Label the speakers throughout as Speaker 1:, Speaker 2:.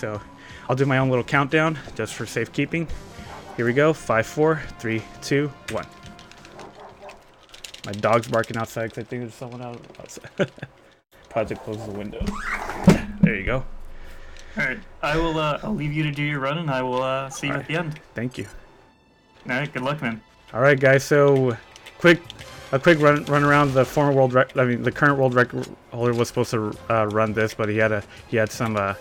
Speaker 1: so I'll do my own little countdown just for safekeeping. Here we go. 5, 4, 3, 2, 1. My dog's barking outside because I think there's someone outside. Probably close the window. There you go.
Speaker 2: All right, I will. I'll leave you to do your run, and I will see you at the end.
Speaker 1: Thank you.
Speaker 2: All right, good luck, man.
Speaker 1: All right, guys. So, a quick run around. The former the current world record holder was supposed to run this, but he had some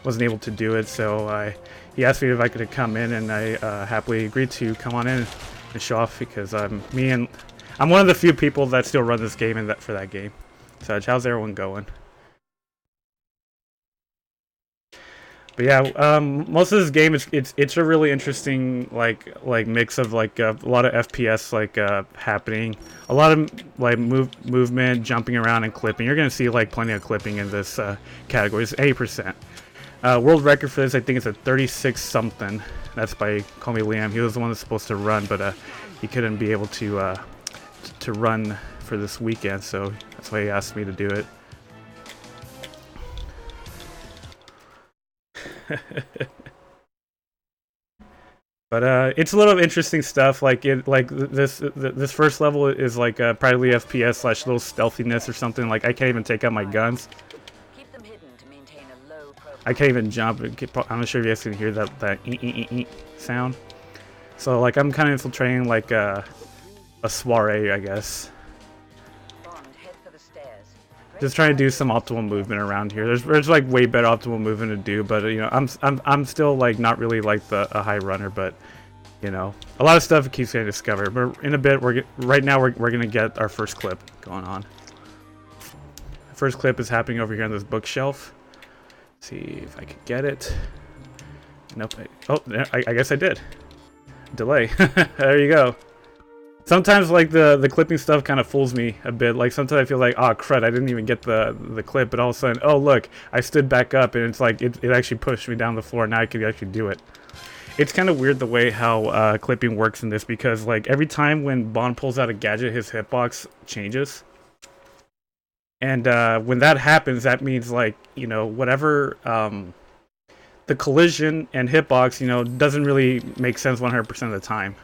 Speaker 1: wasn't able to do it. So he asked me if I could come in, and I happily agreed to come on in and show off because I'm one of the few people that still run this game and for that game. So, how's everyone going? But yeah, most of this game it's a really interesting like mix of like a lot of FPS happening, a lot of like movement, jumping around, and clipping. You're gonna see like plenty of clipping in this category. It's 80%. World record for this, I think it's a 36 something. That's by Call Me Liam. He was the one that's supposed to run, but he couldn't be able to run for this weekend, so that's why he asked me to do it. But it's a little interesting stuff. This first level is like probably FPS / little stealthiness or something. Like I can't even take out my guns.
Speaker 3: Keep them hidden to maintain a low profile.
Speaker 1: I can't even jump. I'm not sure if you guys can hear that sound. So like I'm kind of infiltrating like a soiree, I guess. Just trying to do some optimal movement around here. There's like way better optimal movement to do, but you know I'm still like not really like a high runner, but you know a lot of stuff keeps getting discovered. But in a bit, right now we're gonna get our first clip going on. The first clip is happening over here on this bookshelf. Let's see if I could get it. Nope. I guess I did. Delay. There you go. Sometimes like the clipping stuff kind of fools me a bit. Like sometimes I feel like, oh crud, I didn't even get the clip, but all of a sudden, oh look, I stood back up and it's like it actually pushed me down the floor. Now I can actually do it. It's kind of weird the way how clipping works in this because like every time when Bond pulls out a gadget, his hitbox changes. And when that happens, that means like, you know, whatever the collision and hitbox, you know, doesn't really make sense 100% of the time.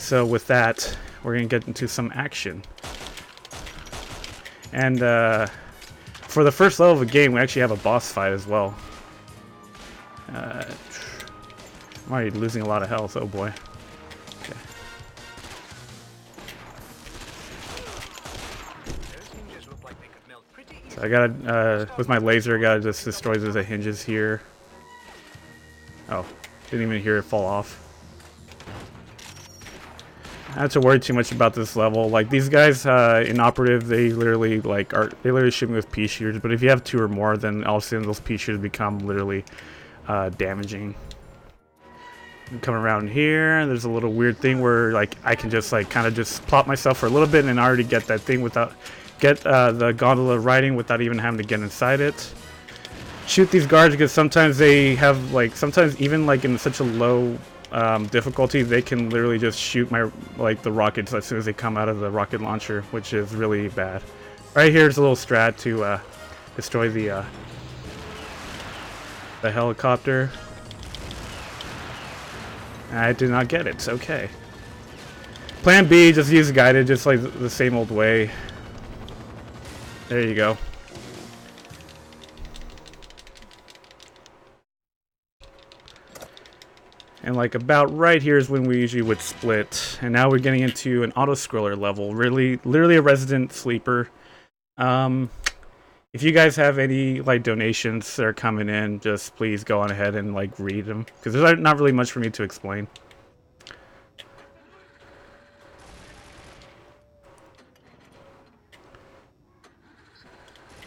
Speaker 1: So with that, we're going to get into some action. And for the first level of the game, we actually have a boss fight as well. I'm already losing a lot of health, oh boy. Okay. So I gotta, with my laser, I gotta just destroy the hinges here. Oh, didn't even hear it fall off. I don't have to worry too much about this level. Like these guys in operative, they literally shoot me with pea shooters. But if you have 2 or more, then all of a sudden those pea shooters become literally damaging. Come around here, there's a little weird thing where like I can just like kind of just plop myself for a little bit and already get that thing without the gondola riding without even having to get inside it. Shoot these guards because sometimes they have like even like in such a low difficulty, they can literally just shoot the rockets as soon as they come out of the rocket launcher, which is really bad. Right here's a little strat to destroy the helicopter. I did not get it. It's okay. Plan B, just use guided, just like the same old way. There you go. And like about right here is when we usually would split. And now we're getting into an auto-scroller level. Literally a resident sleeper. If you guys have any like donations that are coming in, just please go on ahead and like read them. Because there's not really much for me to explain.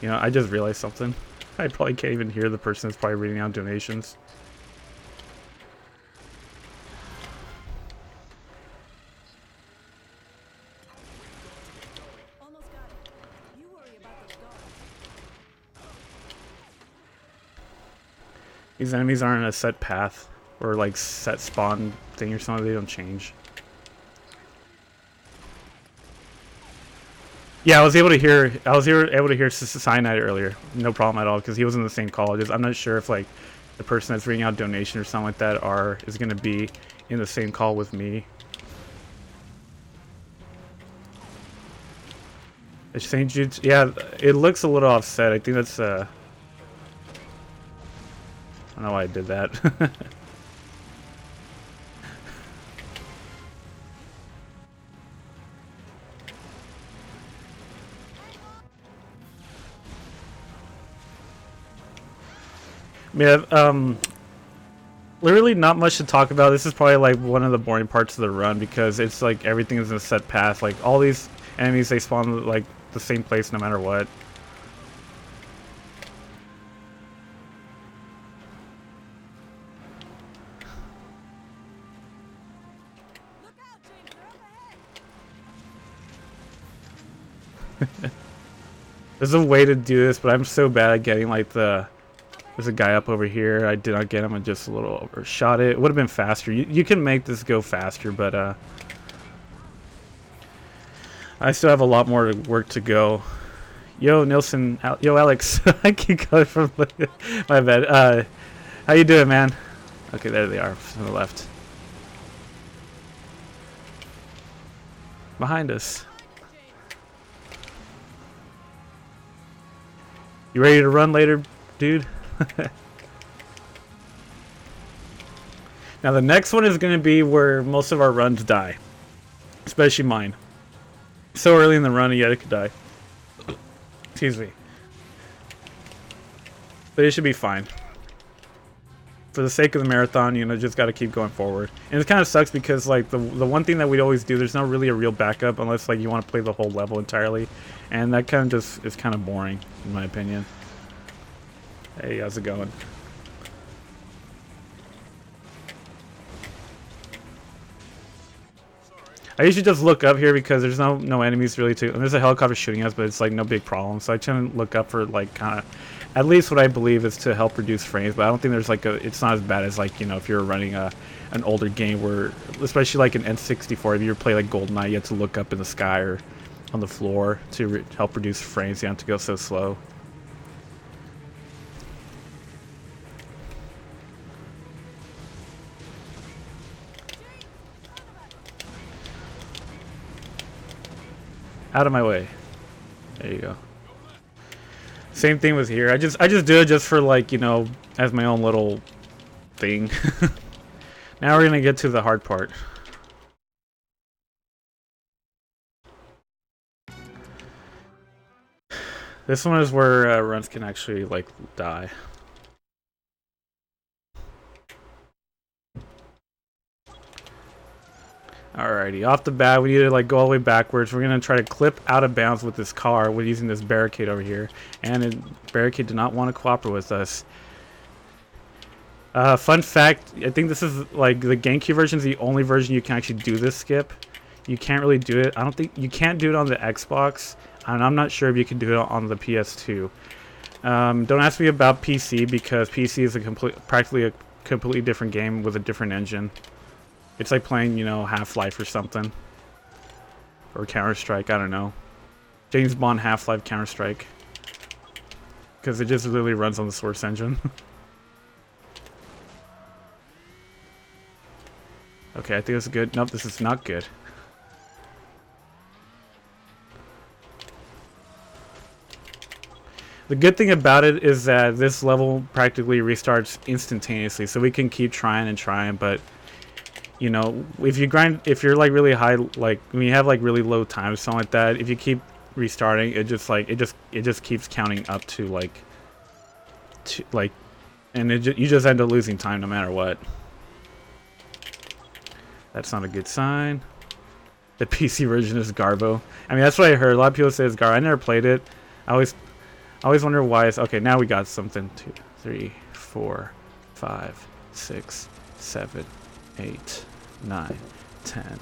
Speaker 1: You know, I just realized something. I probably can't even hear the person that's probably reading out donations. These enemies aren't a set path or like set spawn thing or something. They don't change. Yeah, I was able to hear. Able to hear Cyanide earlier. No problem at all because he was in the same call. Just I'm not sure if like the person that's reading out donation or something like that is going to be in the same call with me. It's St. Jude's. Yeah, it looks a little offset. I think that's I don't know why I did that. Yeah, literally not much to talk about. This is probably like one of the boring parts of the run because it's like everything is in a set path. Like all these enemies, they spawn like the same place no matter what. There's a way to do this, but I'm so bad at getting like the... There's a guy up over here. I did not get him. I just a little overshot it. It would have been faster. You can make this go faster, but I still have a lot more work to go. Yo, Nilsson. Yo, Alex. I keep going from my bad. How you doing, man? Okay, there they are to the left. Behind us. You ready to run later, dude? Now the next one is going to be where most of our runs die. Especially mine. So early in the run, yet it could die. Excuse me. But it should be fine. For the sake of the marathon, you know, just got to keep going forward. And it kind of sucks because, like, the one thing that we'd always do, there's not really a real backup unless, like, you want to play the whole level entirely. And that kind of just is kind of boring, in my opinion. Hey, how's it going? I usually just look up here because there's no enemies really to... And there's a helicopter shooting us, but it's, like, no big problem. So I tend to look up for, like, kind of... At least what I believe is to help reduce frames, but I don't think there's like it's not as bad as like, you know, if you're running an older game where, especially like an N64, if you play like GoldenEye, you have to look up in the sky or on the floor to help reduce frames. You have to go so slow. Out of my way. There you go. Same thing with here. I just do it just for, like, you know, as my own little thing. Now we're gonna get to the hard part. This one is where runs can actually, like, die. Alrighty, off the bat, we need to like go all the way backwards. We're gonna try to clip out of bounds with this car. We're using this barricade over here, and the barricade did not want to cooperate with us. Fun fact: I think this is like the GameCube version is the only version you can actually do this skip. You can't really do it. I don't think you can't do it on the Xbox, and I'm not sure if you can do it on the PS2. Don't ask me about PC because PC is practically a completely different game with a different engine. It's like playing, you know, Half-Life or something. Or Counter-Strike, I don't know. James Bond, Half-Life, Counter-Strike. Because it just literally runs on the Source engine. Okay, I think this is good. Nope, this is not good. The good thing about it is that this level practically restarts instantaneously. So we can keep trying and trying, but... You know, if you're like really high, like when you have like really low times, something like that, if you keep restarting, it just keeps counting up to like, and you just end up losing time no matter what. That's not a good sign. The PC version is Garbo. I mean, that's what I heard. A lot of people say it's Garbo. I never played it. I always wonder why it's okay. Now we got something. 2, 3, 4, 5, 6, 7, 8, 9, 10,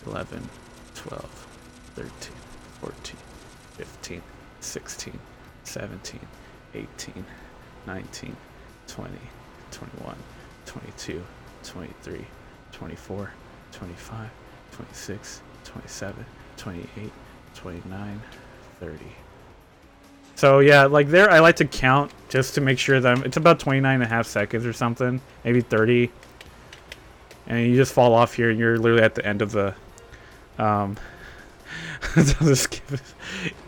Speaker 1: 11, 12, 13, 14, 15, 16, 17, 18, 19, 20, 21, 22, 23, 24, 25, 26, 27, 28, 29, 30. So yeah, like there, I like to count just to make sure that it's about 29.5 seconds or something, maybe 30. And you just fall off here, and you're literally at the end of the.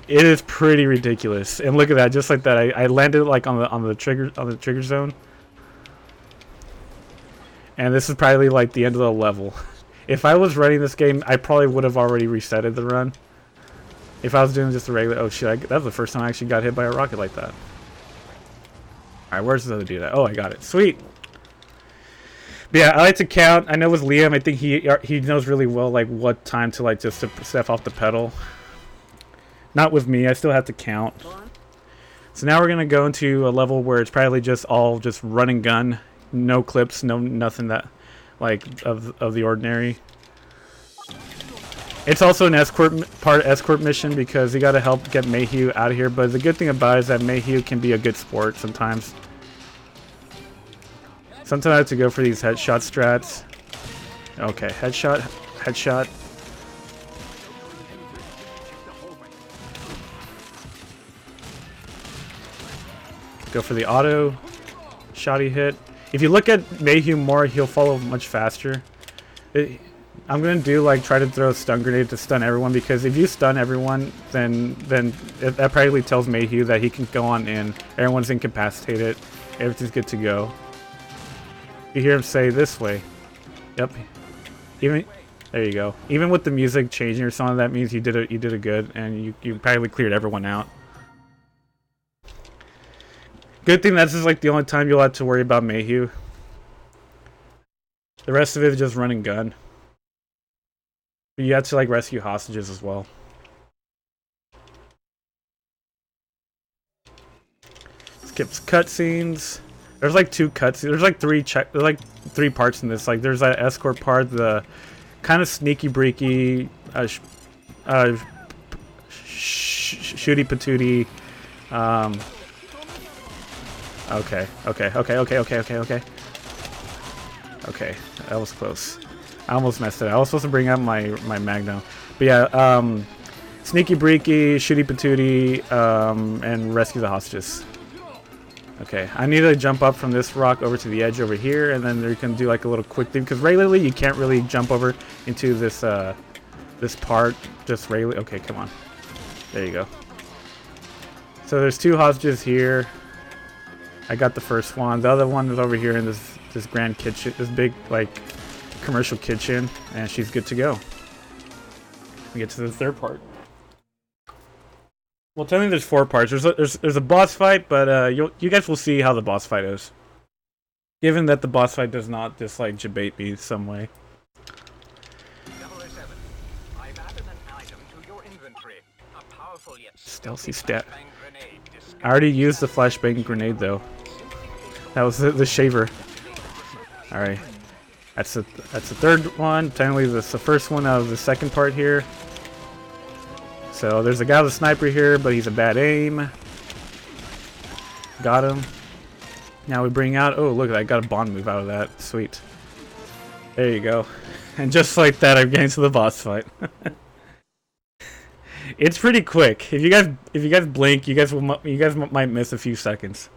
Speaker 1: It is pretty ridiculous, and look at that, just like that, I landed like on the trigger zone, and this is probably like the end of the level. If I was running this game, I probably would have already resetted the run. If I was doing just a regular, oh shit, that was the first time I actually got hit by a rocket like that. All right, where's the other dude at? Oh, I got it, sweet. But yeah, I like to count. I know with Liam, I think he knows really well like what time to like just to step off the pedal. Not with me, I still have to count. So now we're gonna go into a level where it's probably just all just run and gun, no clips, nothing that like of the ordinary. It's also an escort mission because you got to help get Mayhew out of here. But the good thing about it is that Mayhew can be a good sport sometimes. Sometimes I have to go for these headshot strats. Okay, headshot. Go for the auto shotty hit. If you look at Mayhew more, he'll follow much faster. I'm gonna do like try to throw a stun grenade to stun everyone, because if you stun everyone, then that probably tells Mayhew that he can go on in. Everyone's incapacitated. Everything's good to go. You hear him say this way. Yep. Even there you go. Even with the music changing or something, that means you did a good, and you probably cleared everyone out. Good thing that's just like the only time you'll have to worry about Mayhew. The rest of it is just run and gun. But you have to like rescue hostages as well. Skips cutscenes. There's like 2 cutscenes. There's like 3 parts in this. Like there's that escort part, the kind of sneaky breaky, shooty patooty. Okay, that was close. I almost messed it up. I was supposed to bring up my Magnum. But yeah, sneaky breaky, shooty patooty, and rescue the hostages. Okay, I need to jump up from this rock over to the edge over here, and then you can do like a little quick thing, because regularly you can't really jump over into this this part just regularly. Okay, come on. There you go. So there's 2 hostages here. I got the first one. The other one is over here in this grand kitchen, this big like commercial kitchen, and she's good to go. We get to the third part. Well, technically there's 4 parts. There's a boss fight, but you guys will see how the boss fight is. Given that the boss fight does not just like debate me some way.
Speaker 4: 007, I've added an item to your inventory. A powerful yet
Speaker 1: Stealthy stat. I already used the flashbang grenade though. That was the shaver. All right, that's the third one. Technically, that's the first one out of the second part here. So there's a guy with a sniper here, but he's a bad aim. Got him. Now we bring out. Oh, look! I got a bond move out of that. Sweet. There you go. And just like that, I'm getting to the boss fight. It's pretty quick. If you guys blink, you guys might miss a few seconds.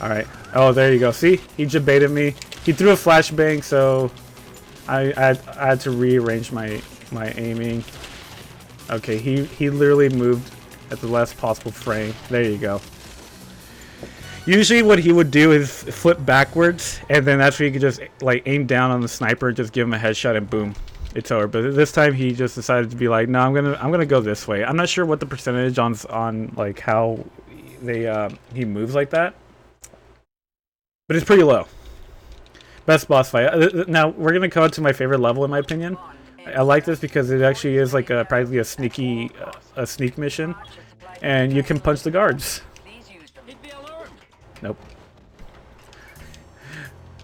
Speaker 1: All right. Oh, there you go. See, he jebaited me. He threw a flashbang, so I had to rearrange my aiming. Okay, he literally moved at the last possible frame. There you go. Usually what he would do is flip backwards, and then that's where you could just like aim down on the sniper, just give him a headshot, and boom, it's over. But this time he just decided to be like, no, I'm gonna go this way. I'm not sure what the percentage on like how he moves like that, but it's pretty low. Best boss fight. Now we're gonna come to my favorite level in my opinion. I like this because it actually is like probably a sneak mission, and you can punch the guards. Nope.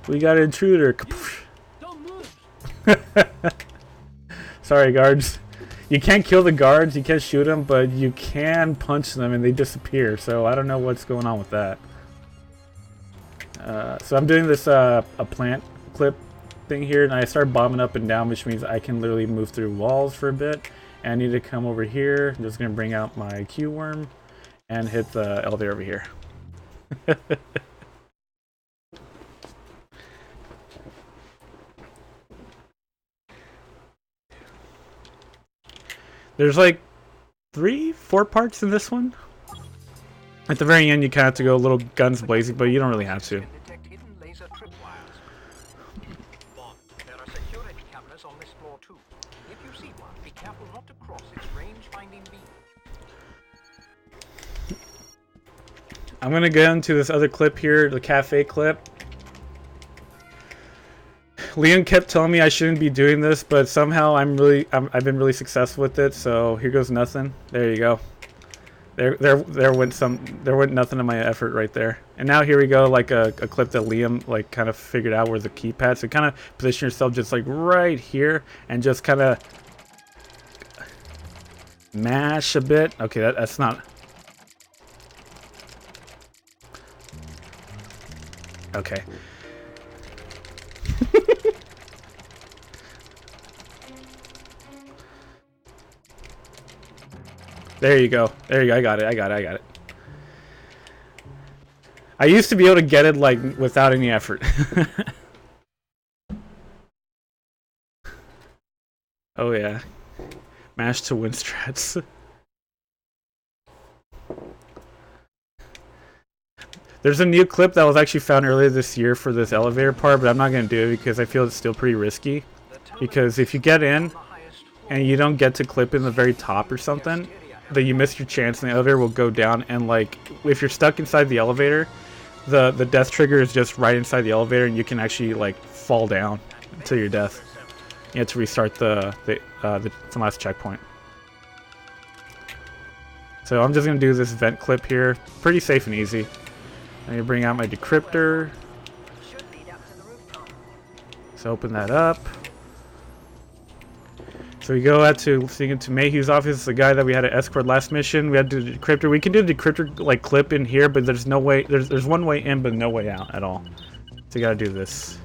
Speaker 1: We got an intruder. Sorry, guards. You can't kill the guards, you can't shoot them, but you can punch them and they disappear. So I don't know what's going on with that. So I'm doing this a plant clip thing here, and I start bombing up and down, which means I can literally move through walls for a bit. And I need to come over here. I'm just gonna bring out my Q worm and hit the elevator over here. There's like 3-4 parts in this one. At the very end, you kind of have to go a little guns blazing, but you don't really have to.
Speaker 4: Detect hidden laser tripwires. Bond, there are security cameras on this floor too. If you see one, be careful not to cross its range-finding beam.
Speaker 1: I'm gonna go into this other clip here, the cafe clip. Liam kept telling me I shouldn't be doing this, but somehow I've been really successful with it. So here goes nothing. There you go. There went nothing of my effort right there. And now here we go, like a clip that Liam like kind of figured out where the keypad. So kind of position yourself just like right here and just kind of mash a bit. Okay, that's not. Okay. There you go. There you go. I got it. I used to be able to get it like without any effort. Oh yeah. Mash to win strats. There's a new clip that was actually found earlier this year for this elevator part, but I'm not going to do it because I feel it's still pretty risky. Because if you get in and you don't get to clip in the very top or something, that you miss your chance and the elevator will go down, and like if you're stuck inside the elevator, the death trigger is just right inside the elevator and you can actually like fall down until your death. You have to restart the last checkpoint. So I'm just gonna do this vent clip here, pretty safe and easy. I'm gonna bring out my decryptor. So open that up. So we go out to Mayhew's office, the guy that we had to escort last mission. We had to do the decryptor. We can do the decryptor like clip in here, but there's no way. There's one way in, but no way out at all. So you gotta do this.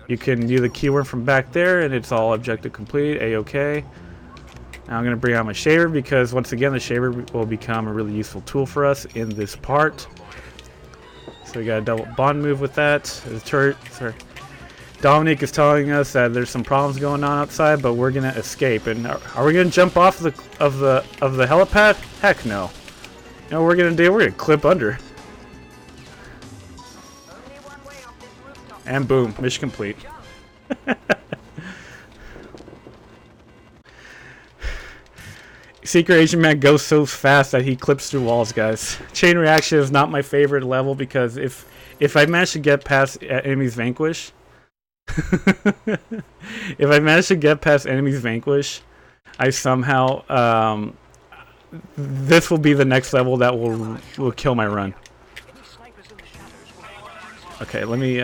Speaker 1: You can do the keyword from back there, and it's all objective complete. A-OK. Now I'm gonna bring out my shaver because once again, the shaver will become a really useful tool for us in this part. So we got a double bond move with that. The turret. Sorry. Dominic is telling us that there's some problems going on outside, but we're gonna escape. And are we gonna jump off the helipad? Heck no. You know what we're gonna do? We're gonna clip under. And boom, mission complete. Secret Agent Man goes so fast that he clips through walls, guys. Chain reaction is not my favorite level because if I manage to get past enemies vanquish. If I manage to get past enemies vanquish, I somehow this will be the next level that will kill my run. Okay, let me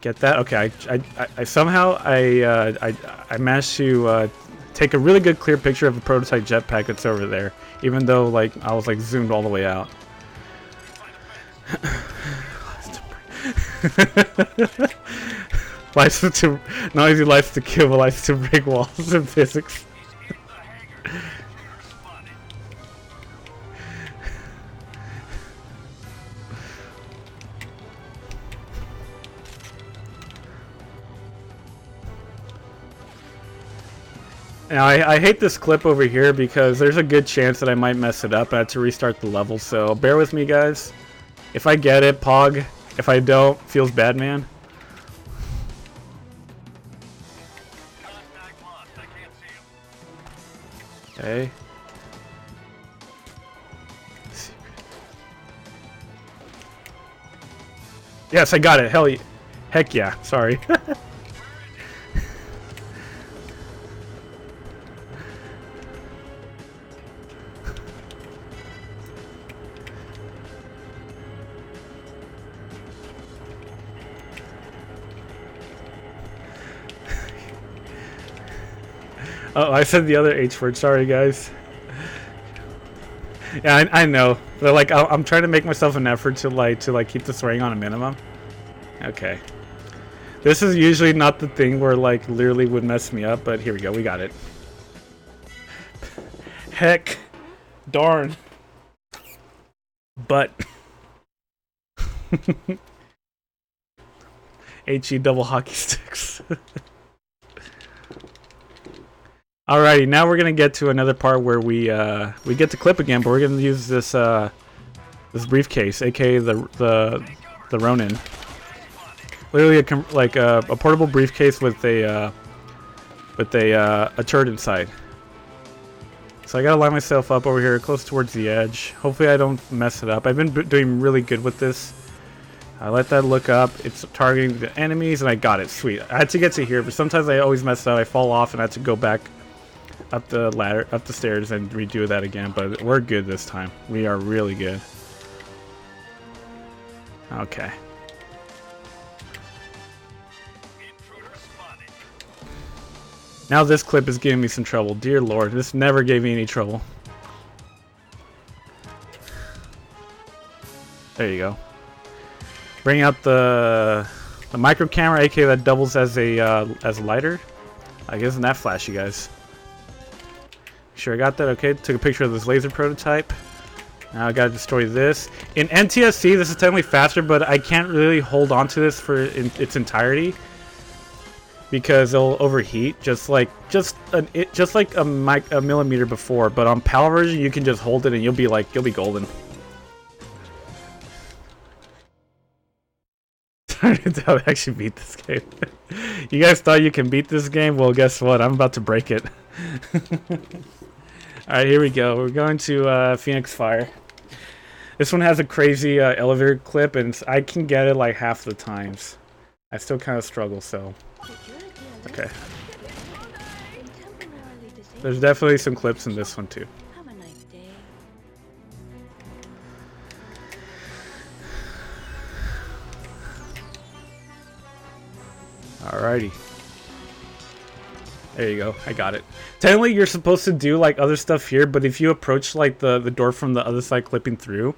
Speaker 1: get that. Okay, I somehow I managed to take a really good clear picture of a prototype jetpack that's over there, even though like I was like zoomed all the way out. Noisy likes to kill, but likes to break walls in physics. Now I hate this clip over here because there's a good chance that I might mess it up. I have to restart the level, so bear with me, guys. If I get it, Pog. If I don't, feels bad, man. Okay. Yes, I got it. Heck yeah. Sorry. Oh, I said the other H word. Sorry, guys. Yeah, I know. But like, I'm trying to make myself an effort to like keep the swearing on a minimum. Okay. This is usually not the thing where like literally would mess me up, but here we go, we got it. Heck, darn, but HE double hockey sticks. Alrighty, now we're gonna get to another part where we get to clip again, but we're gonna use this this briefcase, aka the Ronin. Literally a portable briefcase with a turret inside. So I gotta line myself up over here, close towards the edge. Hopefully I don't mess it up. I've been doing really good with this. I let that look up. It's targeting the enemies, and I got it. Sweet. I had to get to here, but sometimes I always mess up. I fall off, and I have to go back up the ladder, up the stairs, and redo that again. But we're good this time. We are really good. Okay. Now this clip is giving me some trouble. Dear Lord, this never gave me any trouble. There you go. Bring out the micro camera, aka that doubles as a lighter. Isn't that flashy, guys? Sure, I got that. Okay, took a picture of this laser prototype. Now I gotta destroy this. In NTSC, this is technically faster, but I can't really hold on to this for its entirety because it'll overheat, just like a millimeter before. But on PAL version, you can just hold it and you'll be golden. That's how I actually beat this game. You guys thought you can beat this game? Well, guess what? I'm about to break it. Alright, here we go. We're going to Phoenix Fire. This one has a crazy elevator clip, and I can get it like half the times. I still kind of struggle, so... Okay. There's definitely some clips in this one, too. Alrighty. There you go. I got it. Technically, you're supposed to do like other stuff here, but if you approach like the door from the other side clipping through,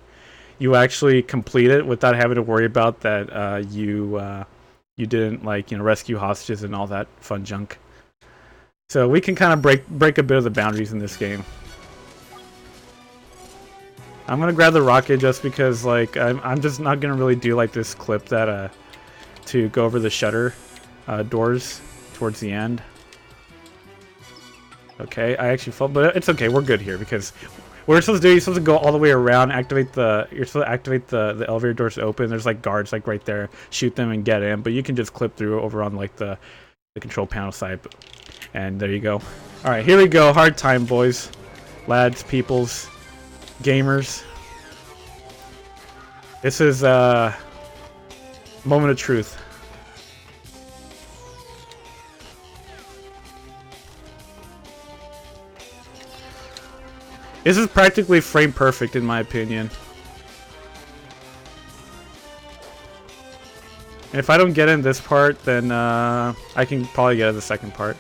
Speaker 1: you actually complete it without having to worry about that you didn't rescue hostages and all that fun junk. So we can kind of break a bit of the boundaries in this game. I'm gonna grab the rocket just because like I'm just not gonna really do like this clip that to go over the shutter doors towards the end. Okay, I actually fell, but it's okay. We're good here because what you're supposed to do, you're supposed to go all the way around, you're supposed to activate the elevator doors to open. There's like guards like right there, shoot them and get in, but you can just clip through over on like the control panel side, and there you go. All right, here we go. Hard time, boys, lads, peoples, gamers. This is moment of truth. This is practically frame perfect in my opinion. And if I don't get in this part, then I can probably get in the second part.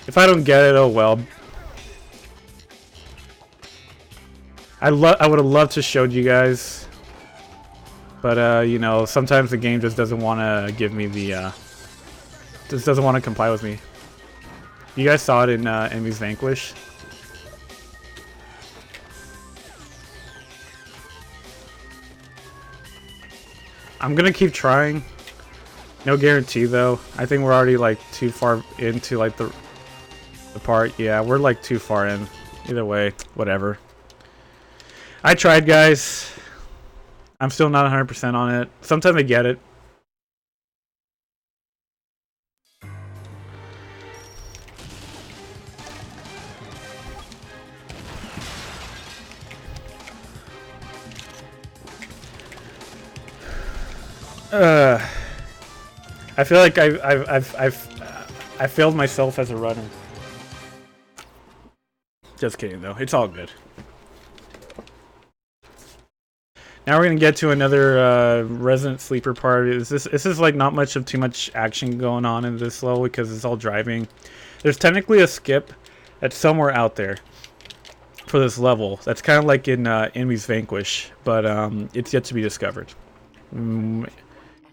Speaker 1: If I don't get it, oh well. I would have loved to showed you guys, but you know, sometimes the game just doesn't want to give me the just doesn't want to comply with me. You guys saw it in Enemies Vanquish. I'm gonna keep trying. No guarantee though. I think we're already like too far into like the part. Yeah, we're like too far in. Either way, whatever. I tried, guys. I'm still not 100% on it. Sometimes I get it. I feel like I failed myself as a runner. Just kidding, though. It's all good. Now we're gonna get to another resident sleeper part. This is like not much of too much action going on in this level because it's all driving. There's technically a skip that's somewhere out there for this level. That's kind of like in Enemies Vanquish, but it's yet to be discovered.
Speaker 3: And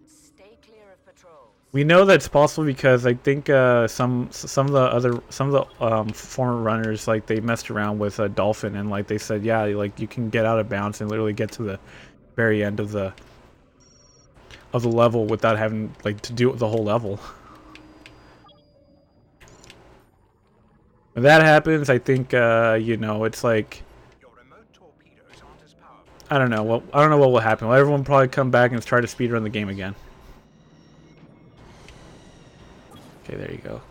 Speaker 3: stay clear of patrols.
Speaker 1: We know that's possible because I think some of the former runners, like, they messed around with a dolphin and like they said, yeah, like you can get out of bounds and literally get to the very end of the level without having like to do the whole level. When that happens, I think you know, it's like,
Speaker 4: Your remote torpedoes aren't as powerful.
Speaker 1: I don't know what will happen. Well, everyone will probably come back and try to speedrun the game again. Okay, there you go.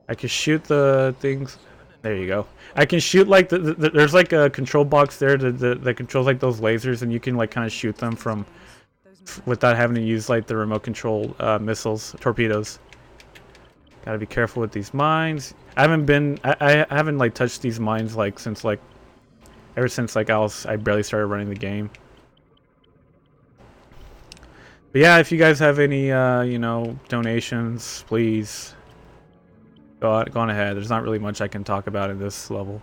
Speaker 1: I can shoot the things. There you go. I can shoot like there's like a control box there that controls like those lasers, and you can like kind of shoot them from without having to use like the remote control missiles, torpedoes. Gotta be careful with these mines. I haven't like touched these mines like since like ever since like I barely started running the game. But yeah, if you guys have any you know, donations, please go on ahead. There's not really much I can talk about in this level.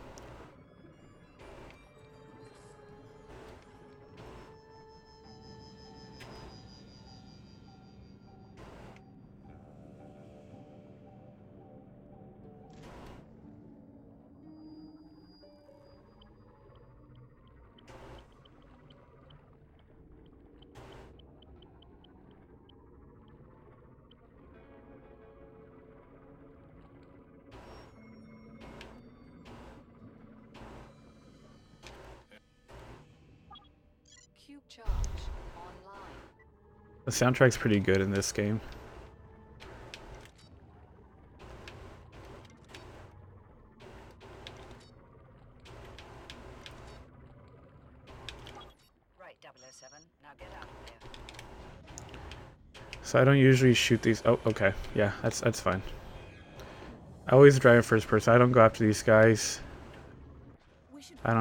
Speaker 3: Cube charge online.
Speaker 1: The soundtrack's pretty good in this game.
Speaker 3: Right, 007. Now get out of there.
Speaker 1: So I don't usually shoot these. Oh, okay. Yeah, that's fine. I always drive in first person. I don't go after these guys. I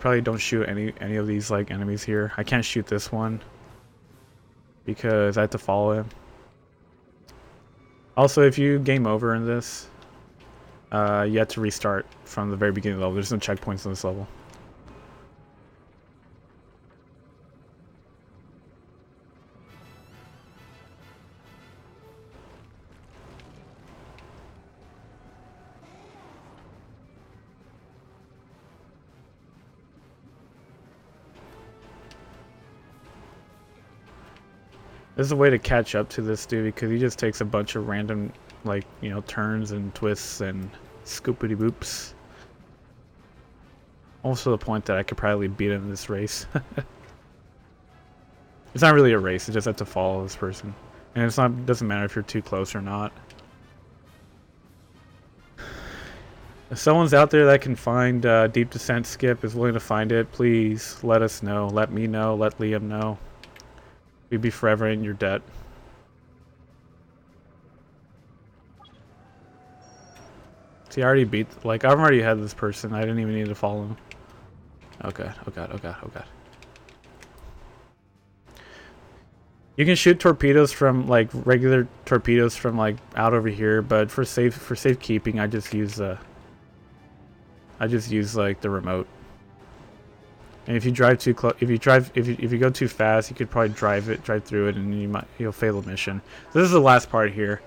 Speaker 1: probably don't shoot any of these like enemies here. I can't shoot this one because I have to follow him. Also, if you game over in this, you have to restart from the very beginning of the level. There's no checkpoints in this level. There's a way to catch up to this dude because he just takes a bunch of random, like, you know, turns and twists and scoopity boops. Also the point that I could probably beat him in this race. It's not really a race, you just have to follow this person. And it doesn't matter if you're too close or not. If someone's out there that can find Deep Descent Skip, is willing to find it, please let us know. Let me know, let Liam know. We'd be forever in your debt. See, I already beat, like, I've already had this person. I didn't even need to follow him. Oh god, oh god, oh god, oh god. You can shoot torpedoes from, like, regular torpedoes from, like, out over here, but for safekeeping, I just use like the remote. And if you drive too close, if you go too fast, you could probably drive through it, and you'll fail the mission. So this is the last part here.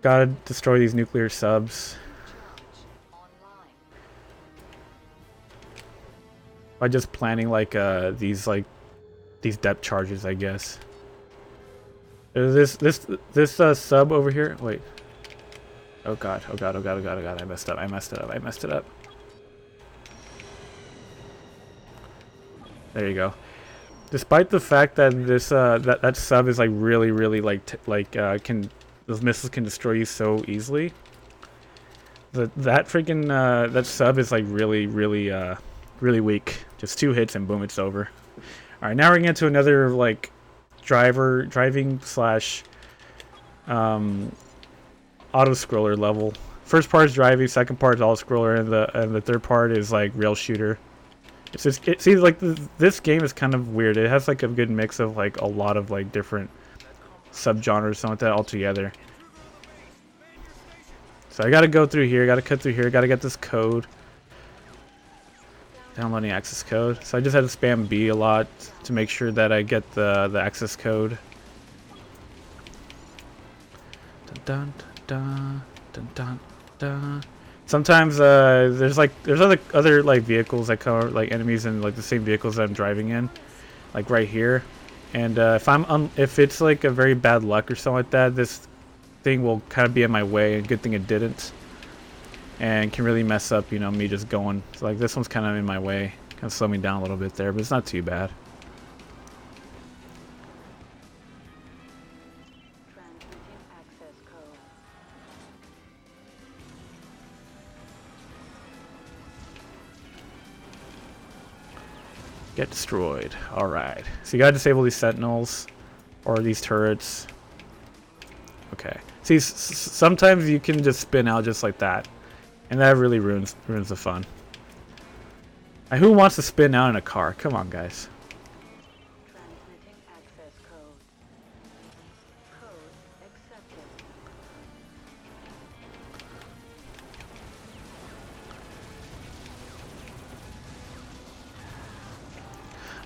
Speaker 1: Gotta destroy these nuclear subs by just planning like these depth charges, I guess. This sub over here. Wait. Oh god! Oh god! Oh god! Oh god! Oh god! I messed up! I messed it up! I messed it up! There you go. Despite the fact that this that sub is like really those missiles can destroy you so easily. That sub is like really weak. Just 2 hits and boom, it's over. All right, now we're gonna get to another like driving slash auto scroller level. first part is driving, second part is all scroller, and the third part is like rail shooter. It's just it seems like this game is kind of weird. It has like a good mix of like a lot of like different subgenres, something like that all together. So I gotta go through here, gotta cut through here, gotta get this code. Downloading access code. So I just had to spam B a lot to make sure that I get the access code. Dun dun dun dun dun. Sometimes there's other like vehicles that come, like enemies in like the same vehicles that I'm driving in, like right here. And if it's like a very bad luck or something like that, this thing will kind of be in my way. And good thing it didn't. And can really mess up, you know, me just going. So like this one's kind of in my way, kind of slow me down a little bit there, but it's not too bad.
Speaker 3: Transmitting access code.
Speaker 1: Get destroyed. All right. So you gotta disable these sentinels or these turrets. Okay. See, sometimes you can just spin out just like that. And that really ruins the fun. Who wants to spin out in a car? Come on, guys.
Speaker 3: Transmitting access code. Code accepted.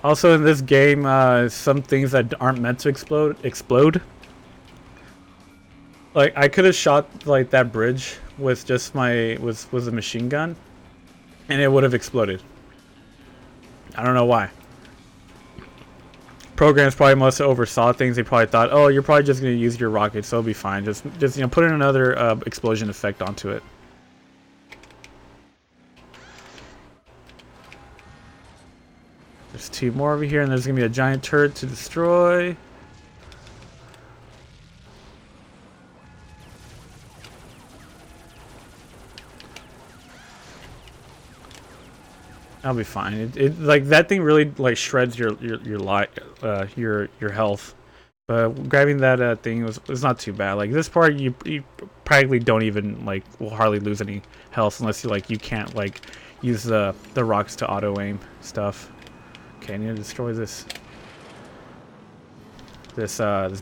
Speaker 1: Also, in this game, some things that aren't meant to explode. Like I could have shot like that bridge with just with a machine gun, and it would have exploded. I don't know why. Programs probably must have oversaw things. They probably thought, oh, you're probably just gonna use your rocket, so it'll be fine. Just you know, put in another explosion effect onto it. There's two more over here, and there's gonna be a giant turret to destroy. I'll be fine. It like that thing really like shreds your health. But grabbing that thing was not too bad. Like this part, you practically don't even like will hardly lose any health unless you can't like use the rocks to auto aim stuff. Okay, I need to destroy this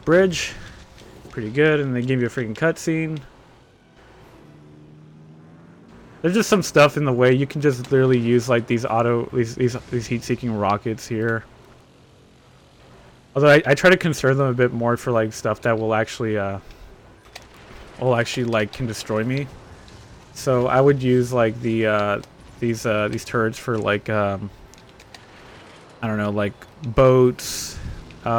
Speaker 1: bridge. Pretty good, and they give you a freaking cutscene. There's just some stuff in the way. You can just literally use like these heat-seeking rockets here. Although I try to conserve them a bit more for like stuff that will actually like can destroy me. So I would use like these turrets for like I don't know, like boats.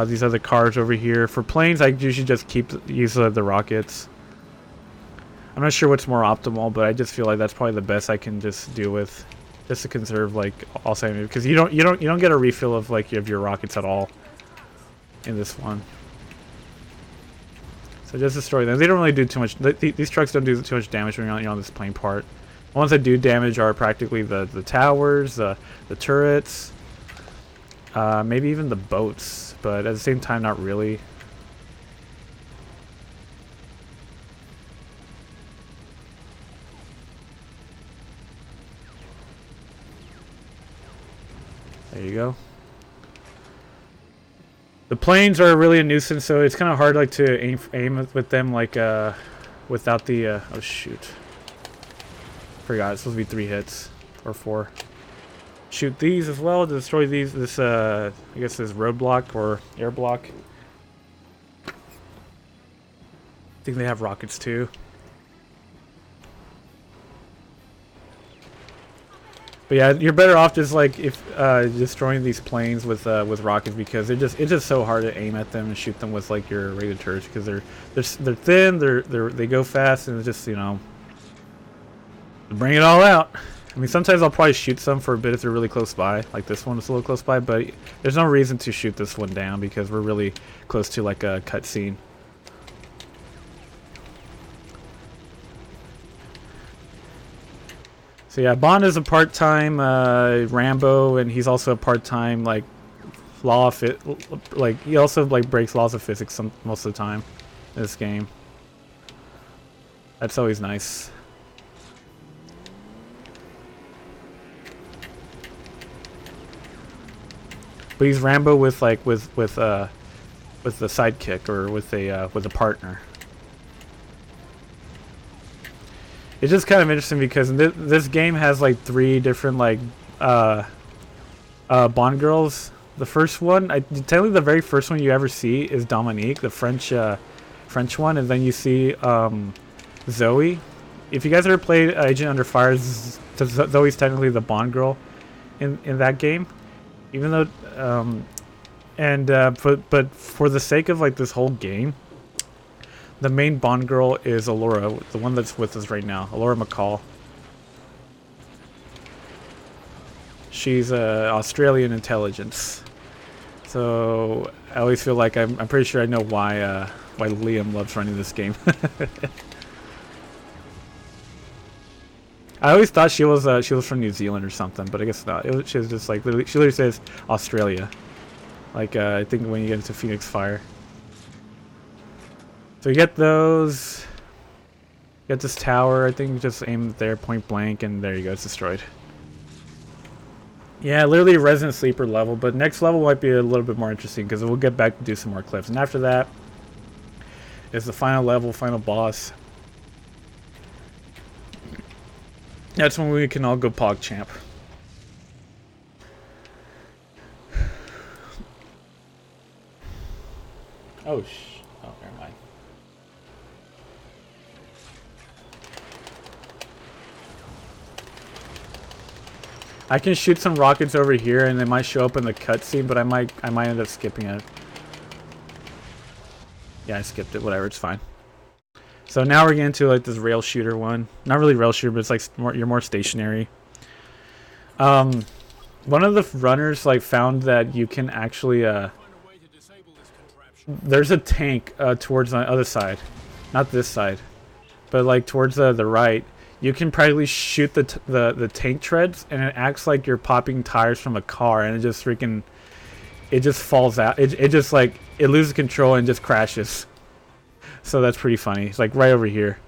Speaker 1: These other cars over here. For planes, I usually just use the rockets. I'm not sure what's more optimal, but I just feel like that's probably the best I can just do with, just to conserve like all stamina, because you don't get a refill of like of your rockets at all in this one. So just destroy them. They don't really do too much. These trucks don't do too much damage when you're on this plane part. The ones that do damage are practically the towers, the turrets, maybe even the boats, but at the same time, not really. There you go. The planes are really a nuisance, so it's kind of hard like to aim with them like without the oh shoot. Forgot it's supposed to be 3 hits or 4. Shoot these as well to destroy this I guess this roadblock or air block. I think they have rockets too. But yeah, you're better off just like destroying these planes with rockets, because it's just so hard to aim at them and shoot them with like your regular turrets, because they're thin, they go fast, and it's just, you know, bring it all out. I mean, sometimes I'll probably shoot some for a bit if they're really close by, like this one is a little close by, but there's no reason to shoot this one down because we're really close to like a cutscene. So yeah, Bond is a part-time Rambo, and he's also a part-time like he also like breaks laws of physics most of the time in this game. That's always nice. but he's Rambo with like with the sidekick or with a partner. It's just kind of interesting because this game has like 3 different like Bond girls. The first one, technically the very first one you ever see is Dominique, the French one, and then you see Zoe. If you guys ever played Agent Under Fire, Zoe's technically the Bond girl in that game, even though but for the sake of like this whole game, the main Bond girl is Allura, the one that's with us right now, Allura McCall. She's Australian intelligence. So I always feel like I'm pretty sure I know why Liam loves running this game. I always thought she was from New Zealand or something, but I guess not. She was just like she literally says Australia. Like I think when you get into Phoenix Fire. So you get those. You get this tower. I think you just aim there point blank, and there you go. It's destroyed. Yeah, literally Resident Sleeper level, but next level might be a little bit more interesting because we'll get back to do some more clips. And after that is the final level, final boss. That's when we can all go PogChamp. Oh, never mind. I can shoot some rockets over here, and they might show up in the cutscene, but I might end up skipping it. Yeah, I skipped it. Whatever, it's fine. So now we're getting to like this rail shooter one. Not really rail shooter, but it's like you're more stationary. One of the runners like found that you can actually there's a tank towards the other side, not this side, but like towards the right. You can practically shoot the tank treads, and it acts like you're popping tires from a car, and it just falls out. It just like it loses control and just crashes. So that's pretty funny. It's like right over here.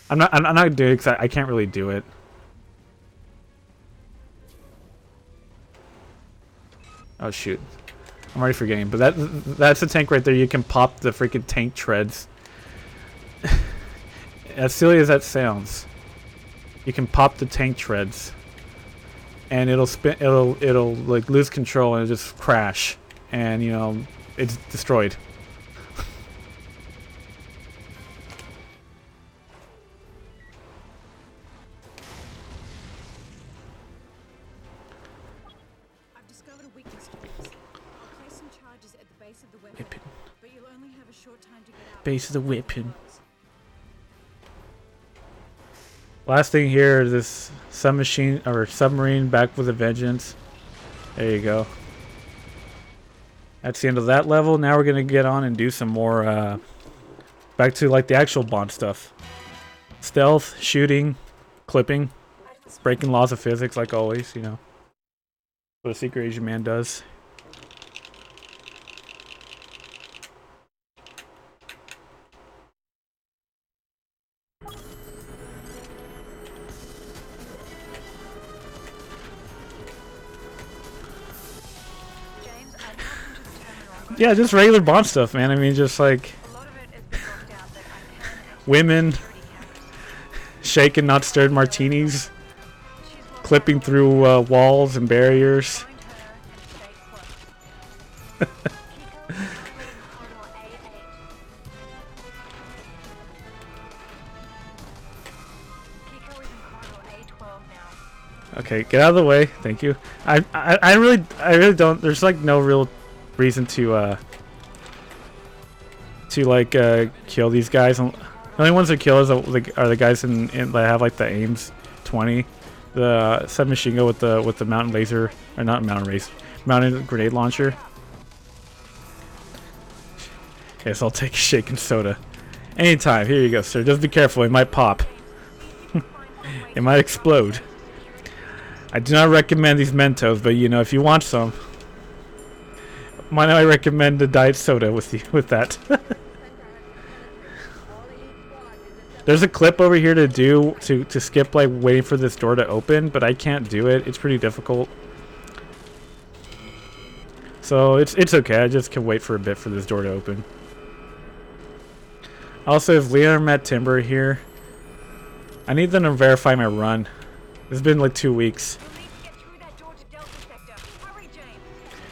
Speaker 1: I'm not doing it because I can't really do it. Oh shoot, I'm already forgetting. But that's the tank right there. You can pop the freaking tank treads. As silly as that sounds. You can pop the tank treads, and it'll spin. It'll like lose control and just crash, and you know it's destroyed.
Speaker 5: I've discovered a weakness to this. I'll place some charges at the base of the weapon, but you'll only have a short time to get out.
Speaker 1: Base of the weapon. Last thing here is this submarine back with a vengeance. There you go. That's the end of that level. Now we're gonna get on and do some more back to like the actual Bond stuff. Stealth, shooting, clipping, breaking laws of physics like always, you know. What a secret Asian man does. Yeah, just regular Bond stuff, man. I mean, just like women, shaken, not stirred martinis, clipping through walls and barriers. Okay, get out of the way. Thank you. I really don't. There's like no real reason to like kill these guys. The only ones that kill are the guys in that have like the Ames 20, the submachine gun with the mountain laser, or not mountain race, mountain grenade launcher. Yes, I'll take a shaken soda anytime. Here you go, sir. Just be careful. It might pop. It might explode. I do not recommend these Mentos, but you know, if you want some, might I recommend a diet soda with that. There's a clip over here to skip like waiting for this door to open, but I can't do it. It's pretty difficult. So it's okay. I just can wait for a bit for this door to open. Also, if Leon met Timber here, I need them to verify my run. It's been like 2 weeks.
Speaker 5: You'll need to get through that door to Delta Sector. Hurry, James.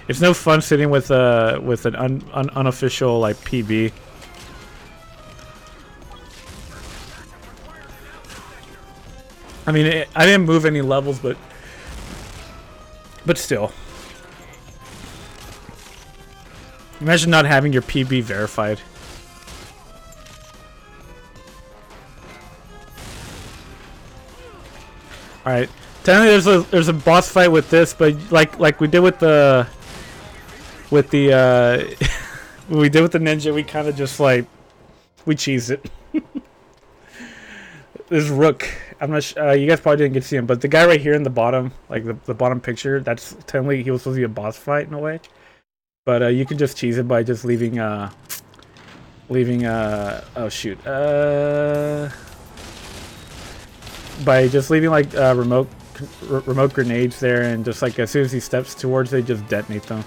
Speaker 1: It's no fun sitting with an unofficial like PB. I mean, I didn't move any levels, but still. Imagine not having your PB verified. All right, technically there's a boss fight with this, but like we did with the when we did with the ninja, we kind of just like we cheesed it. This Rook, I'm not you guys probably didn't get to see him, but the guy right here in the bottom, like the bottom picture, that's technically he was supposed to be a boss fight in a way, but you can just cheese it by just leaving oh shoot, by just leaving like remote grenades there, and just like as soon as he steps towards it, just detonate them.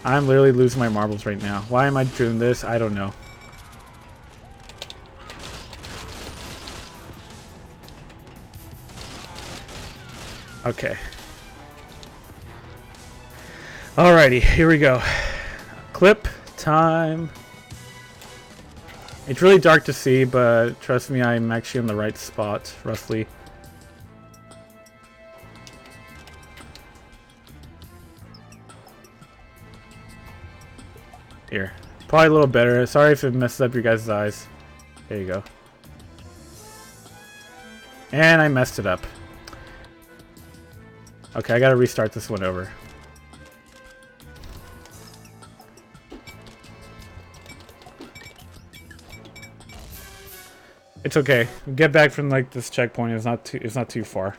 Speaker 1: I'm literally losing my marbles right now. Why am I doing this? I don't know. Okay. Alrighty, here we go. Clip time. It's really dark to see, but trust me, I'm actually in the right spot, roughly. Here. Probably a little better. Sorry if it messes up your guys' eyes. There you go. And I messed it up. Okay, I gotta restart this one over. It's okay. Get back from like this checkpoint. It's not too far.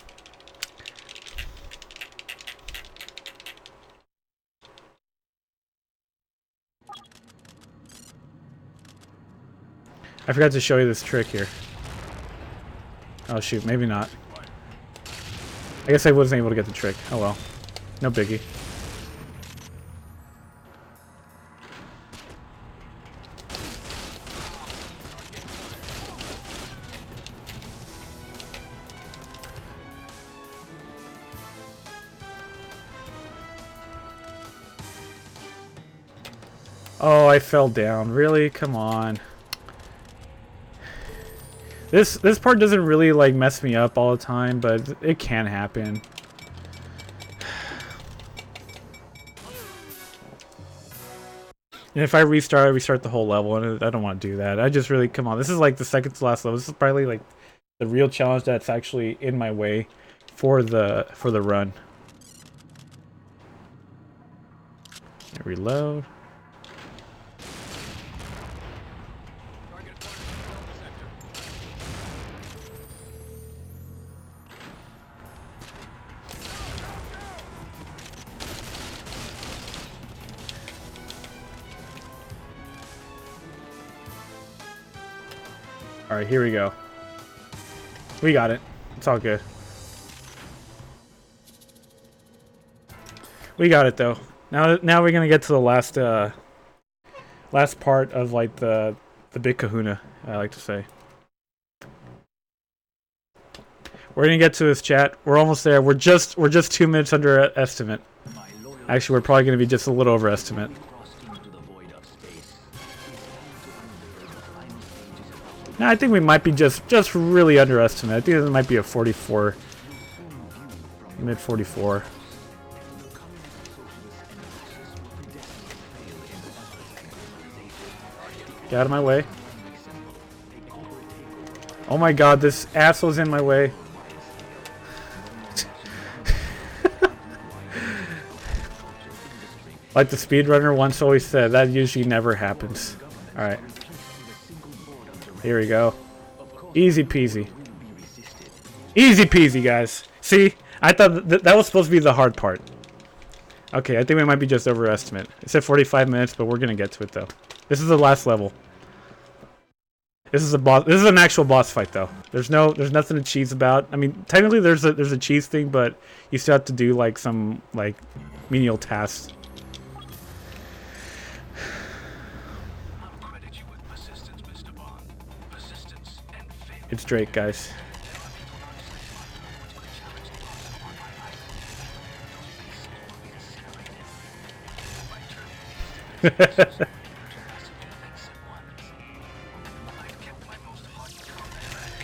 Speaker 1: I forgot to show you this trick here. Oh shoot, maybe not. I guess I wasn't able to get the trick. Oh well. No biggie. Oh, I fell down. Really? Come on. This part doesn't really like mess me up all the time, but it can happen. And if I restart the whole level, and I don't want to do that. I just really, come on. This is like the second to last level. This is probably like the real challenge that's actually in my way for the run. Reload. Alright, here we go. We got it. It's all good. We got it though. Now we're gonna get to the last part of like the big kahuna, I like to say. We're gonna get to this, chat. We're almost there. We're just 2 minutes under estimate. Actually, we're probably gonna be just a little over estimate. No, I think we might be just really underestimate. I think this might be a 44, mid 44. Get out of my way. Oh my god, this asshole's in my way. Like the speedrunner once always said, that usually never happens. Alright. Here we go. Easy peasy. Easy peasy, guys. See? I thought that was supposed to be the hard part. Okay, I think we might be just overestimate. It said 45 minutes, but we're going to get to it, though. This is the last level. This is a boss. This is an actual boss fight, though. There's nothing to cheese about. I mean, technically there's a cheese thing, but you still have to do like some like menial tasks.
Speaker 4: I'll credit you with persistence, Mr. Bond. Persistence and faith.
Speaker 1: It's Drake, guys.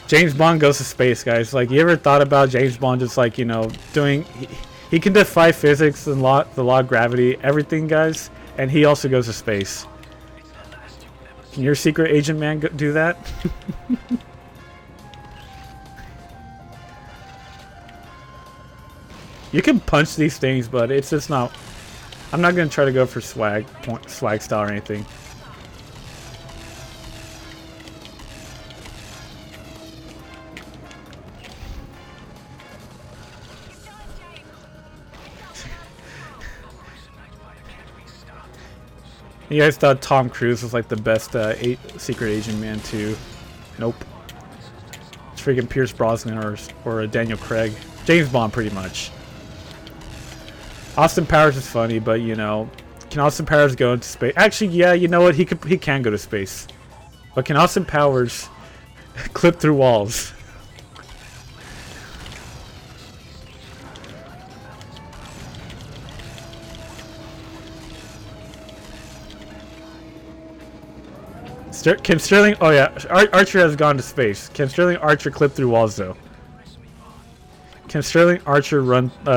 Speaker 1: James Bond goes to space, guys. Like, you ever thought about James Bond just like, you know, doing... He can defy physics and the law of gravity, everything, guys. And he also goes to space. Can your secret agent man do that? You can punch these things, but it's just not... I'm not going to try to go for swag style or anything. You guys thought Tom Cruise was like the best secret agent man too? Nope. It's freaking Pierce Brosnan or Daniel Craig. James Bond, pretty much. Austin Powers is funny, but you know, can Austin Powers go into space? Actually, yeah, you know what? He can go to space. But can Austin Powers clip through walls? Can Sterling... Oh yeah, Archer has gone to space. Can Sterling Archer clip through walls though? Can Sterling Archer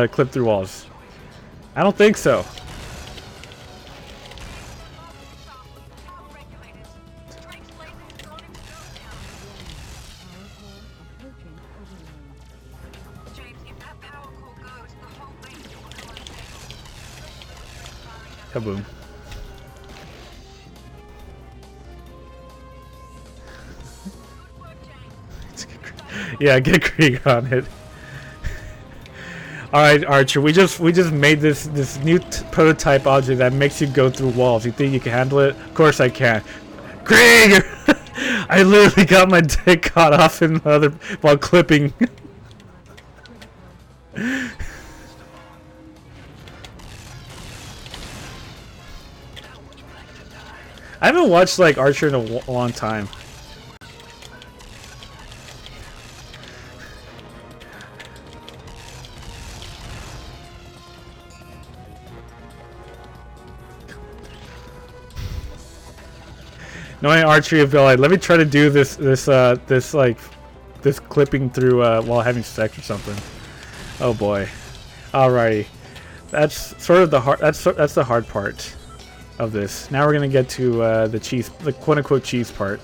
Speaker 1: clip through walls? I don't think so. Kaboom. Yeah, get Krieg on it. All right, Archer. We just made this new prototype object that makes you go through walls. You think you can handle it? Of course I can. Krieg! I literally got my dick caught off in the other while clipping. I haven't watched like Archer in a long time. Knowing Archer, you'll be like, let me try to do this clipping through while having sex or something. Oh boy. Alrighty, that's sort of the hard. That's the hard part of this. Now we're gonna get to the quote unquote cheese part.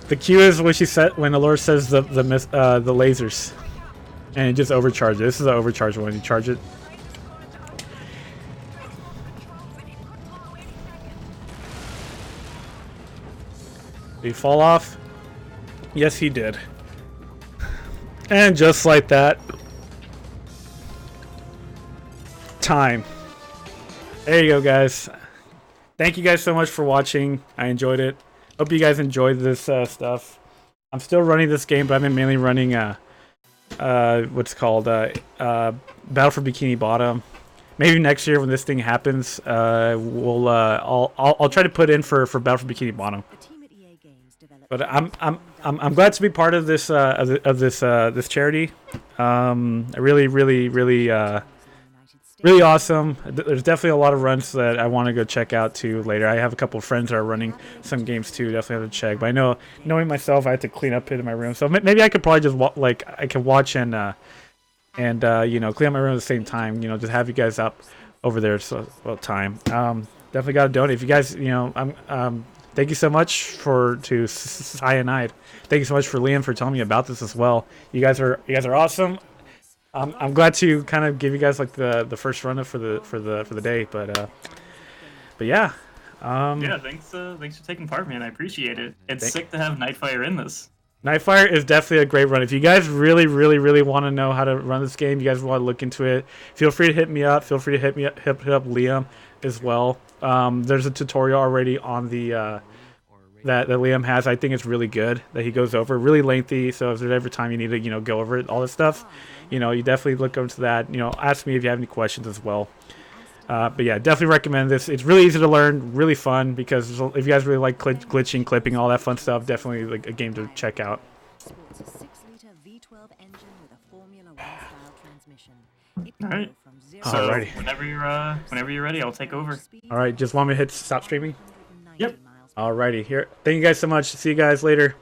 Speaker 1: The cue is when Allure says the lasers, and it just overcharges. This is the overcharge one. You charge it. Did he fall off? Yes, he did. And just like that, time. There you go, guys. Thank you guys so much for watching. I enjoyed it. Hope you guys enjoyed this stuff. I'm still running this game, but I've been mainly running what's called Battle for Bikini Bottom. Maybe next year when this thing happens, I'll try to put in for Battle for Bikini Bottom. But I'm glad to be part of this this charity. Really awesome. There's definitely a lot of runs that I want to go check out too later. I have a couple of friends that are running some games too. Definitely have to check. But I know, knowing myself, I have to clean up in my room. So maybe I could probably just I can watch and you know, clean up my room at the same time. You know, just have you guys up over there. So time. Definitely got to donate. If you guys, you know, thank you so much to Cyanide. Thank you so much for Liam for telling me about this as well. You guys are awesome. I'm glad to kind of give you guys like the first run up for the day, but yeah.
Speaker 2: Yeah, thanks for taking part, man. I appreciate it. It's sick to have Nightfire in this.
Speaker 1: Nightfire is definitely a great run. If you guys really, really, really want to know how to run this game, you guys want to look into it, feel free to hit me up. Feel free to hit up Liam as well. There's a tutorial already on the that Liam has. I think it's really good that he goes over. Really lengthy, so if there's every time you need to go over it, all this stuff, you definitely look into that. Ask me if you have any questions as well. But yeah, definitely recommend this. It's really easy to learn, really fun, because if you guys really like glitching, clipping, all that fun stuff, definitely like a game to check out.
Speaker 6: Sports a 6-liter V12 engine with a Formula 1 style transmission. It
Speaker 2: All
Speaker 6: can
Speaker 2: right.
Speaker 6: go from 0
Speaker 2: So
Speaker 1: Alrighty.
Speaker 2: whenever you're ready, I'll take over.
Speaker 1: All right, just want me to hit stop streaming?
Speaker 2: Yep.
Speaker 1: Alrighty, here. Thank you guys so much. See you guys later.